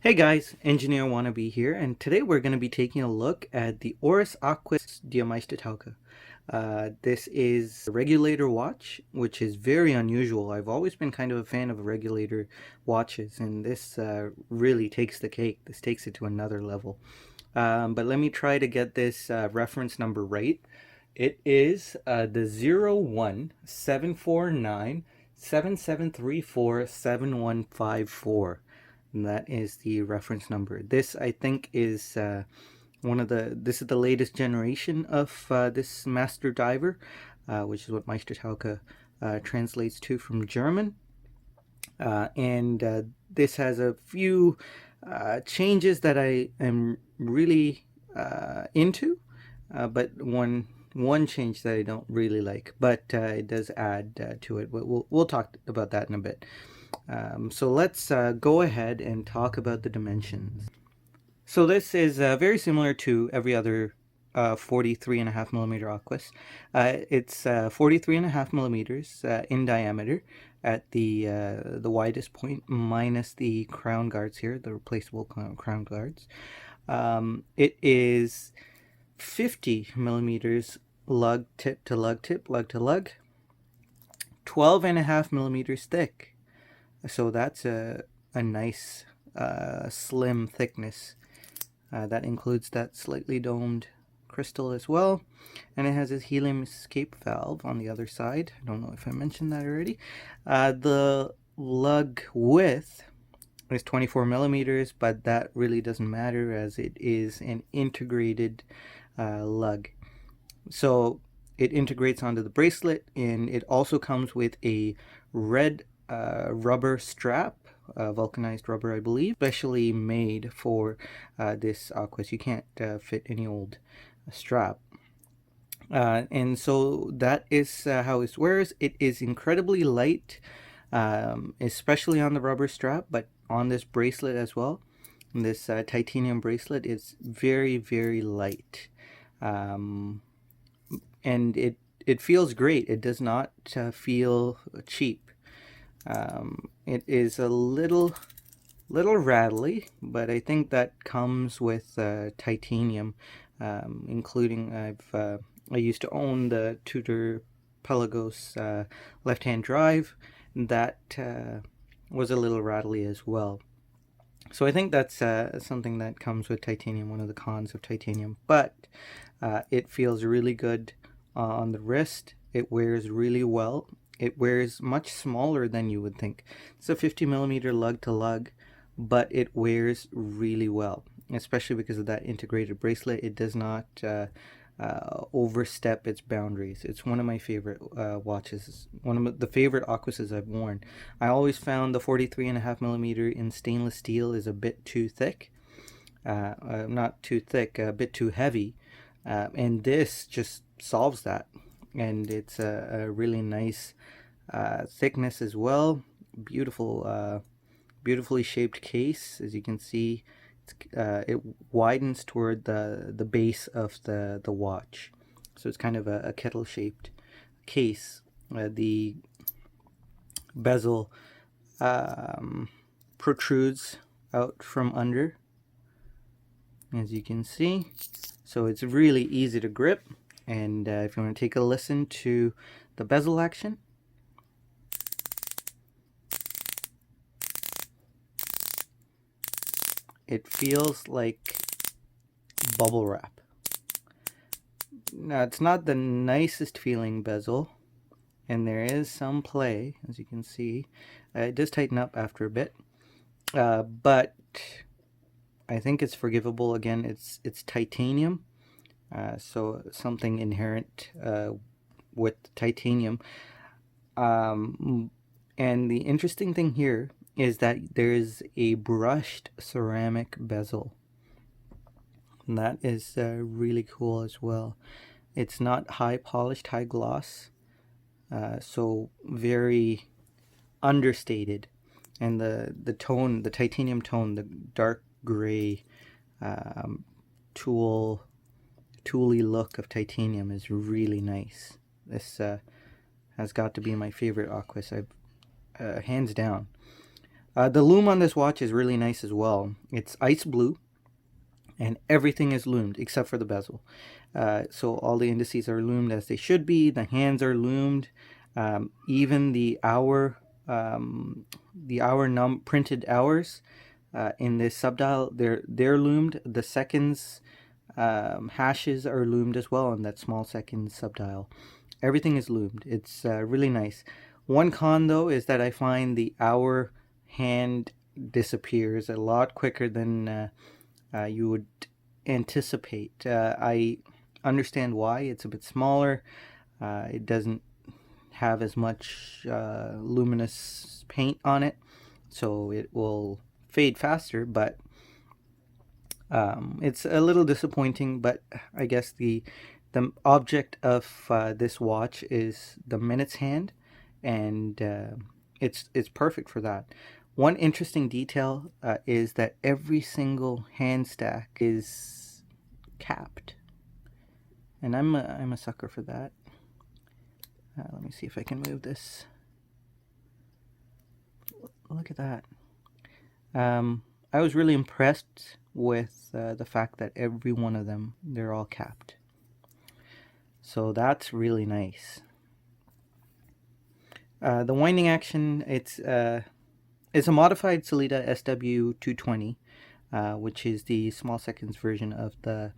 Hey guys, Engineer Wannabe here, and today we're going to be taking a look at the Oris Aquis Diameistertaucher. This is a regulator watch, which is very unusual. I've always been kind of a fan of regulator watches, and this really takes the cake. This takes it to another level. But let me try to get this reference number right. It is the 017497347154. And that is the reference number. This, I think, is this is the latest generation of this master diver, which is what Meistertaucher translates to from German. And this has a few changes that I am really into, but one change that I don't really like, but it does add to it. We'll talk about that in a bit. So let's go ahead and talk about the dimensions. So this is very similar to every other 43.5 millimeter Aquis. It's 43.5 millimeters in diameter at the widest point, minus the crown guards here, the replaceable crown guards. It is 50 millimeters lug tip to lug tip, lug to lug, 12.5 millimeters thick. So that's a nice slim thickness. That includes that slightly domed crystal as well. And it has a helium escape valve on the other side. I don't know if I mentioned that already. The lug width is 24 millimeters, but that really doesn't matter as it is an integrated lug. So it integrates onto the bracelet, and it also comes with a red rubber strap, vulcanized rubber, I believe, specially made for this Aquis. You can't fit any old strap. And so that is how it wears. It is incredibly light, especially on the rubber strap, but on this bracelet as well. And this titanium bracelet is very, very light. And it feels great. It does not feel cheap. It is a little rattly, but I think that comes with titanium, including I used to own the Tudor Pelagos left-hand drive. That was a little rattly as well. So I think that's something that comes with titanium, one of the cons of titanium. But it feels really good on the wrist. It wears really well. It wears much smaller than you would think. It's a 50 millimeter lug to lug, but it wears really well, especially because of that integrated bracelet. It does not overstep its boundaries. It's one of my favorite watches. One of the favorite Aquises I've worn. I always found the 43.5 millimeter in stainless steel is a bit too thick. Not too thick, a bit too heavy. And this just solves that. And it's a really nice thickness as well. Beautiful, beautifully shaped case. As you can see, it widens toward the base of the watch, so it's kind of a kettle shaped case. The bezel protrudes out from under, as you can see, so it's really easy to grip. And if you want to take a listen to the bezel action, it feels like bubble wrap. Now, it's not the nicest feeling bezel, and there is some play, as you can see. It does tighten up after a bit, but I think it's forgivable. Again, it's titanium. So something inherent with titanium. And the interesting thing here is that there is a brushed ceramic bezel. And that is really cool as well. It's not high polished, high gloss, so very understated. And the tone, the titanium tone, the dark gray tooly look of titanium is really nice. This has got to be my favorite Aquis. I've hands down. The loom on this watch is really nice as well. It's ice blue, and everything is loomed except for the bezel. So all the indices are loomed as they should be. The hands are loomed. Even the hour printed hours in this subdial, they're loomed. The seconds hashes are loomed as well on that small second subdial. Everything is loomed. It's really nice. One con though is that I find the hour hand disappears a lot quicker than you would anticipate. I understand why. It's a bit smaller. It doesn't have as much luminous paint on it, so it will fade faster, but it's a little disappointing. But I guess the object of this watch is the minutes hand, and it's perfect for that. One interesting detail is that every single hand stack is capped, and I'm a sucker for that. Let me see if I can move this. Look at that. I was really impressed with the fact that every one of them, they're all capped. So that's really nice. The winding action, it's a modified Sellita SW220, which is the small seconds version of the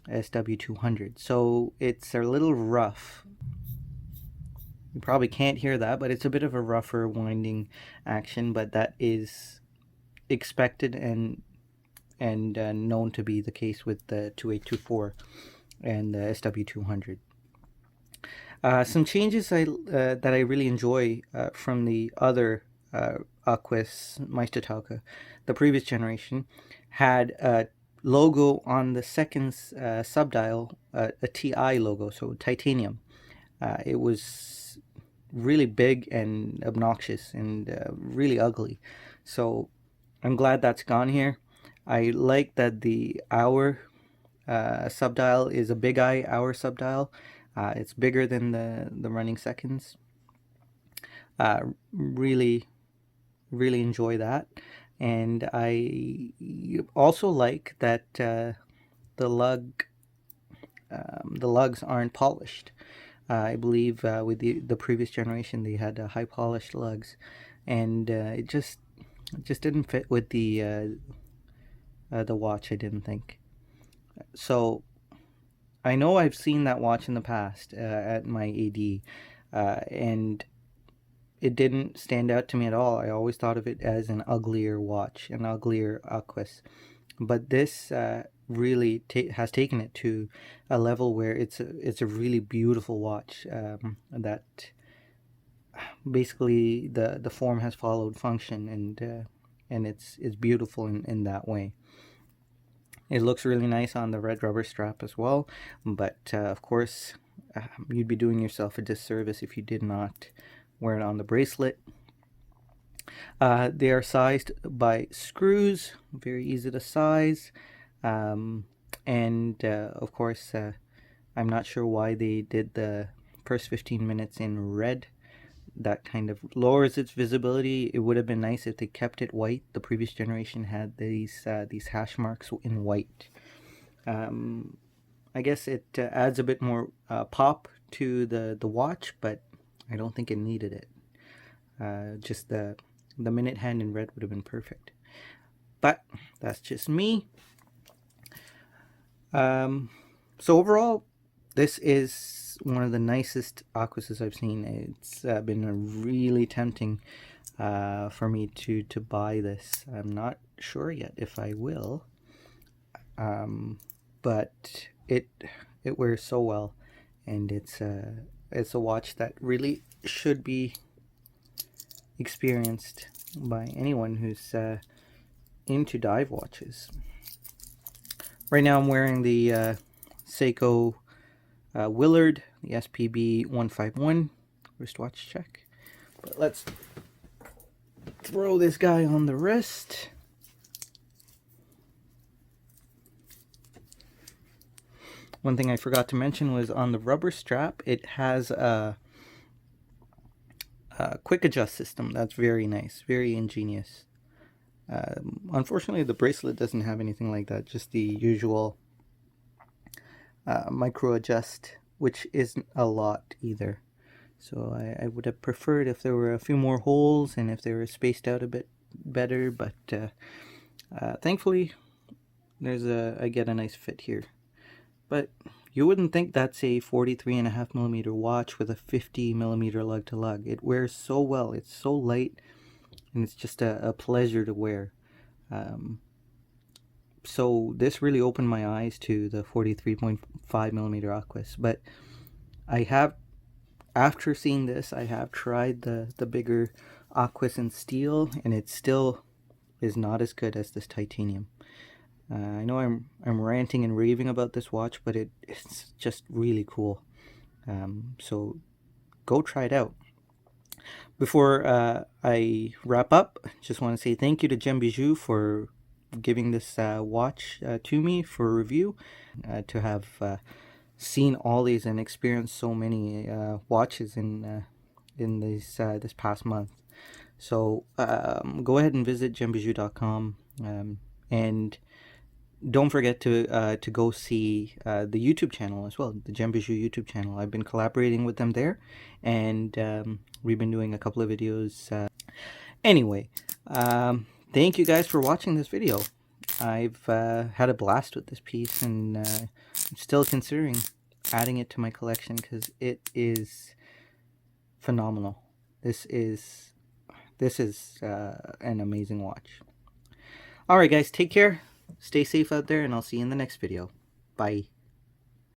SW200. So it's a little rough. You probably can't hear that, but it's a bit of a rougher winding action, but that is expected and known to be the case with the 2824 and the SW200. Some changes that I really enjoy from the other Aquis Meistertaucher, the previous generation, had a logo on the second subdial, a TI logo, so titanium. It was really big and obnoxious and really ugly. So I'm glad that's gone here. I like that the hour subdial is a big eye hour subdial. It's bigger than the running seconds. Really enjoy that. And I also like that the lugs aren't polished. I believe with the previous generation they had high polished lugs, and it just didn't fit with the watch, I didn't think. So I know I've seen that watch in the past at my AD, and it didn't stand out to me at all. I always thought of it as an uglier watch, an uglier Aquis. But this really has taken it to a level where it's a really beautiful watch. That basically the form has followed function, and it's beautiful in that way. It looks really nice on the red rubber strap as well, but of course you'd be doing yourself a disservice if you did not wear it on the bracelet. They are sized by screws, very easy to size, and of course I'm not sure why they did the first 15 minutes in red. That kind of lowers its visibility. It would have been nice if they kept it white. The previous generation had these hash marks in white. I guess it adds a bit more pop to the watch, but I don't think it needed it. Just the minute hand in red would have been perfect. But that's just me. So overall, this is one of the nicest Aquises I've seen. It's been really tempting for me to buy this. I'm not sure yet if I will, but it wears so well, and it's a watch that really should be experienced by anyone who's into dive watches. Right now I'm wearing the Seiko Willard, the SPB 151 wristwatch check. But let's throw this guy on the wrist. One thing I forgot to mention was on the rubber strap, it has a quick adjust system. That's very nice, very ingenious. Unfortunately, the bracelet doesn't have anything like that, just the usual micro adjust, which isn't a lot either. So I would have preferred if there were a few more holes and if they were spaced out a bit better, but thankfully I get a nice fit here. But you wouldn't think that's a 43.5mm watch with a 50mm lug to lug. It wears so well, it's so light, and it's just a pleasure to wear. So this really opened my eyes to the 43.5mm Aquis, but after seeing this, I have tried the bigger Aquis in steel, and it still is not as good as this titanium. I know I'm ranting and raving about this watch, but it's just really cool. So go try it out. Before I wrap up, just want to say thank you to Gem Bijou for giving this watch to me for review. To have seen all these and experienced so many watches in this past month. So go ahead and visit gembijou.com, and don't forget to go see the YouTube channel as well, the Gem Bijou YouTube channel. I've been collaborating with them there, and we've been doing a couple of videos. Anyway, thank you guys for watching this video. I've had a blast with this piece, and I'm still considering adding it to my collection because it is phenomenal. This is an amazing watch. Alright guys, take care, stay safe out there, and I'll see you in the next video. Bye.